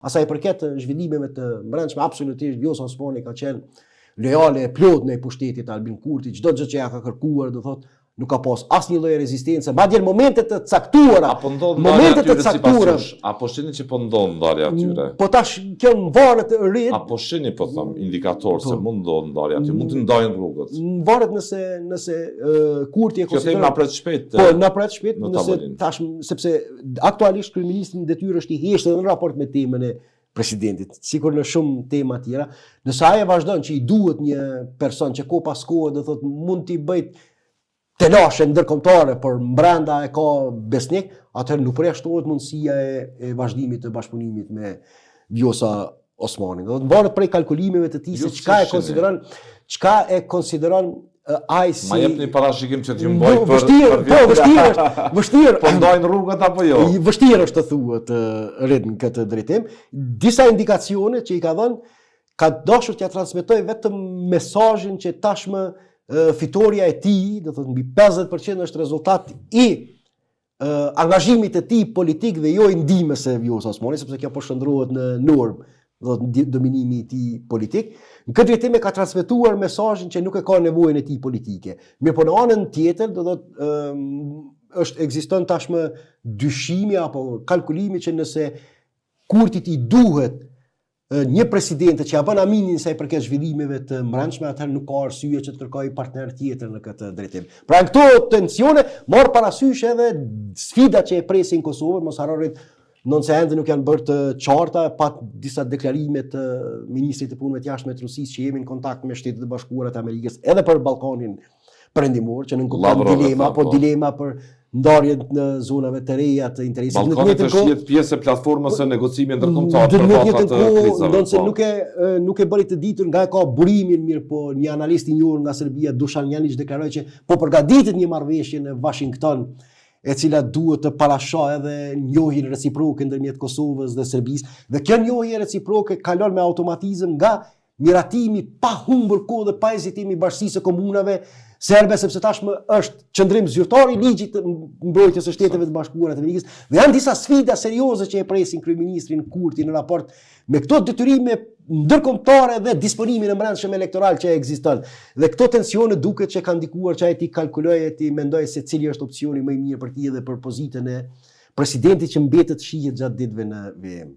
Asaj përket zhvillimeve të brendshme, absolutisht Vjosa Osmani ka qenë lojale e plot në pushtetit të Albin Kurti, çdo gjë që ja ka kërkuar, do thotë, nuk ka pas asnjë lloj rezistencë, madje në momente të caktuara. Apo ndodh momente të caktuara. Apo shihni që po ndodh ndarja atyre. Po tash kjo varet rrit. Apo shihni po them indikator se mund ndodh ndarja aty, mund të ndajnë rrugët. Varet nëse Kurti e konsideron na pret shpejt. Po na pret shpejt nëse tash sepse aktualisht kryeministri në detyrë është i heshtë në raport me temën e presidentit, sikur në shumë tema tjera, nëse ai vazhdon që i duhet një person që ko pas kohë, do thotë mund t'i bëjt telashe ndërkombëtare, por brenda e ka besnik, atëherë nuk përjashtohet mundësia e vazhdimit të bashkëpunimit me Vjosa Osmanin. Do të varet prej kalkulimeve të tij se çka e konsideron ai si. Ma jepni parashikim që t'ju mbaj për vështirë. Po ndajnë rrugët apo jo? Vështirë është të thuhet rrit në këtë drejtim. Disa indikacione që i ka dhënë, ka dashur t'ia transmetoj vetëm mesazhin që tashmë fitoria e tij, do thotë mbi 50% është rezultat i angazhimit të tij politik dhe jo i ndihmës së Vjosës Osmani, sepse kjo po shndrohet në normë, do të dominimi i tij politik. Në këtë drejtim e ka transmetuar mesazhin që nuk e ka nevojën e tij politike. Mirë, po në anën tjetër, do thotë ekziston tashmë dyshimi apo kalkulimi që nëse Kurtit i duhet një presidente që ja bën aminin sa i përket zhvillimeve të brendshme, atëherë nuk ka arsye që të kërkojë partner tjetër në këtë drejtim. Pra në këto tensione marr parasysh edhe sfidat që e presin Kosovën, mos harrorit nëse ende nuk janë bërë të qarta, pa disa deklarime të ministrit të punëve të jashtme të Rusisë që jemi në kontakt me Shtetet e Bashkuara të Amerikës edhe për Ballkanin Perëndimor, që nënkupton dilema për ndarje në zonave të reja të interesit. Ballkani është një pjesë e platformës së negocimit ndërkombëtar për patat të krizave. Ndonse nuk e bëri të ditur nga e ka burimin, mirë, po një analist i njohur nga Serbia, Dušan Njanić, deklaroi që po përgatitet një marrëveshje në Washington, e cila duhet të parashojë edhe njohjen reciproke ndërmjet Kosovës dhe Serbisë. Dhe kjo njohje reciproke kalon me automatizëm nga miratimi pa humbur kohë dhe pa hezitim i Bashkisë së Komunave serbe, sepse tashmë është qëndrim zyrtar i ligjit të mbrojtjes së Shteteve të Bashkuara të Amerikës dhe janë disa sfida serioze që e presin kryeministrin Kurti në raport me këto detyrime ndërkombëtare dhe disponimin e brendshëm elektoral që ekziston. Dhe këto tensione duket që kanë ndikuar që ai ti kalkulojë, ti mendoj se cili është opsioni më i mirë për ti dhe për pozitën e presidentit që mbetet shihet gjatë ditëve në VM.